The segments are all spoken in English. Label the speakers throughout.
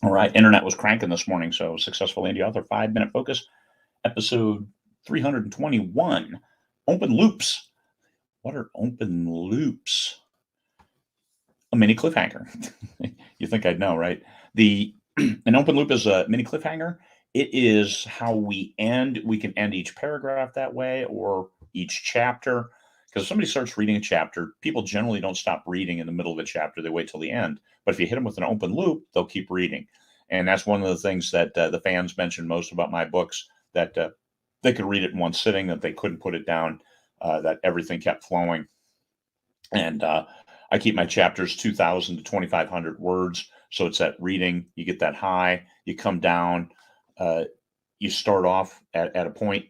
Speaker 1: All right, internet was cranking this morning, so successful indie author 5-minute focus, episode 321. Open loops. What are open loops? A mini cliffhanger. You think I'd know, right? An open loop is a mini cliffhanger. It is how we end. We can end each paragraph that way, or each chapter. Because if somebody starts reading a chapter, people generally don't stop reading in the middle of the chapter. They wait till the end. But if you hit them with an open loop, they'll keep reading. And that's one of the things that the fans mention most about my books, that they could read it in one sitting, that they couldn't put it down, that everything kept flowing. And I keep my chapters 2,000 to 2,500 words. So it's that reading, you get that high, you come down, you start off at a point,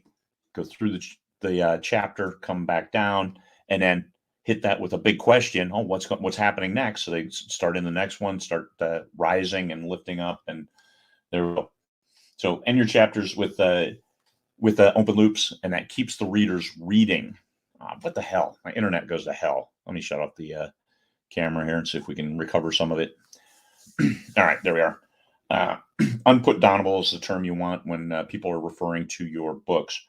Speaker 1: go through the chapter, come back down, and then hit that with a big question. Oh, what's happening next? So they start in the next one, start rising and lifting up, and there we go. So end your chapters with open loops, and that keeps the readers reading. What the hell? My internet goes to hell. Let me shut off the camera here and see if we can recover some of it. All right, there we are. Unputdownable is the term you want when people are referring to your books.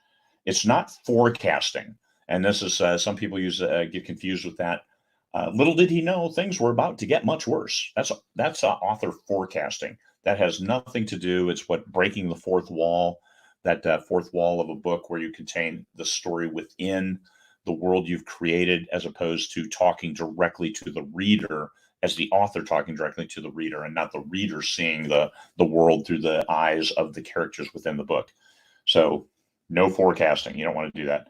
Speaker 1: It's not forecasting, and this is some people get confused with that. Little did he know things were about to get much worse. That's author forecasting. That has nothing to do. It's what breaking the fourth wall, that fourth wall of a book where you contain the story within the world you've created, as opposed to talking directly to the reader, as the author talking directly to the reader, and not the reader seeing the world through the eyes of the characters within the book. So no forecasting. You don't want to do that.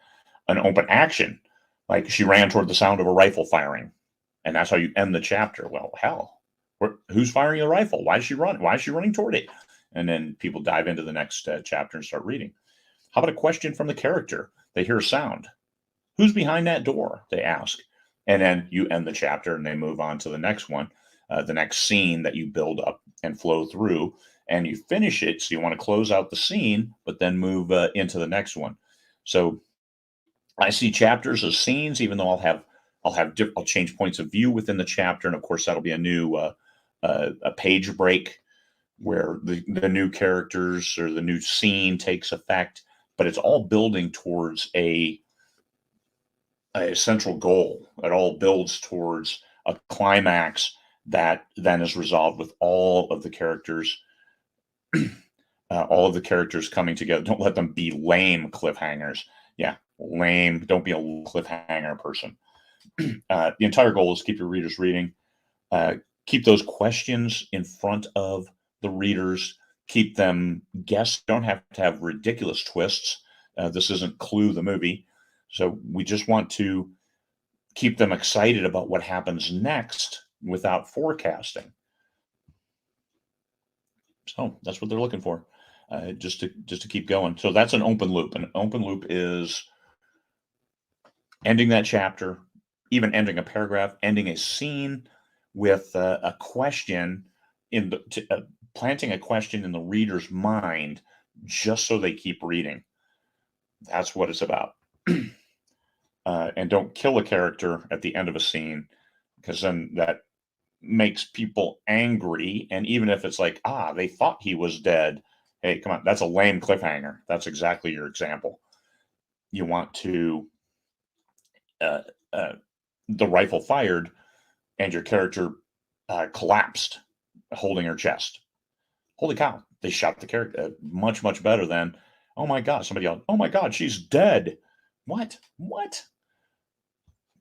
Speaker 1: An open action, like she ran toward the sound of a rifle firing, and that's how you end the chapter. Well, hell, who's firing the rifle? Why is she running? Why is she running toward it? And then people dive into the next chapter and start reading. How about a question from the character? They hear a sound. Who's behind that door? They ask. And then you end the chapter and they move on to the next one, the next scene that you build up and flow through, and you finish it. So you want to close out the scene, but then move into the next one. So I see chapters as scenes, even though I'll change points of view within the chapter. And of course, that'll be a new a page break where the new characters or the new scene takes effect, but it's all building towards a central goal. It all builds towards a climax that then is resolved with all of the characters coming together. Don't let them be lame cliffhangers. Yeah, lame. Don't be a cliffhanger person. The entire goal is keep your readers reading. Keep those questions in front of the readers. Keep them guessed. Don't have to have ridiculous twists. This isn't Clue the movie. So we just want to keep them excited about what happens next without forecasting. So that's what they're looking for, just to keep going. So that's an open loop. An open loop is ending that chapter, even ending a paragraph, ending a scene with a question planting a question in the reader's mind, just so they keep reading. That's what it's about. And don't kill a character at the end of a scene, because then that makes people angry. And even if it's like, they thought he was dead. Hey, come on. That's a lame cliffhanger. That's exactly your example. You want to, the rifle fired and your character collapsed holding her chest. Holy cow. They shot the character much, much better than, oh my God, somebody yelled, oh my God, she's dead. What?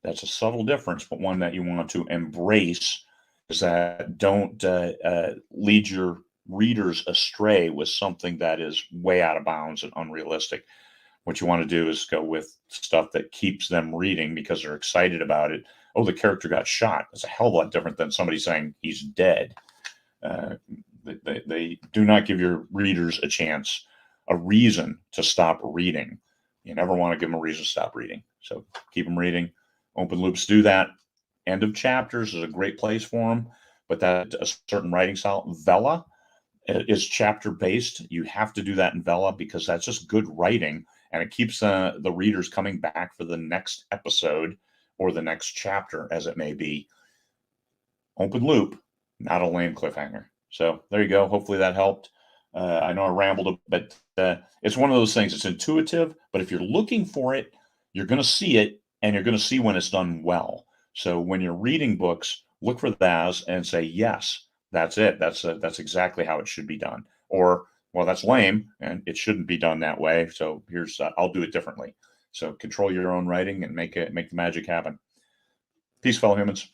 Speaker 1: That's a subtle difference, but one that you want to embrace, is that don't lead your readers astray with something that is way out of bounds and unrealistic. What you want to do is go with stuff that keeps them reading because they're excited about it. Oh, the character got shot. That's a hell of a lot different than somebody saying he's dead. They do not give your readers a reason to stop reading. You never want to give them a reason to stop reading. So keep them reading. Open loops do that. End of chapters is a great place for them, but that a certain writing style. Vela is chapter based. You have to do that in Vela because that's just good writing, and it keeps the readers coming back for the next episode or the next chapter, as it may be. Open loop, not a lame cliffhanger. So there you go. Hopefully that helped. I know I rambled, but it's one of those things. It's intuitive, but if you're looking for it, you're going to see it, and you're going to see when it's done well. So when you're reading books, look for that and say, yes, that's it. That's exactly how it should be done. Or, well, that's lame, and it shouldn't be done that way. So here's I'll do it differently. So control your own writing and make the magic happen. Peace, fellow humans.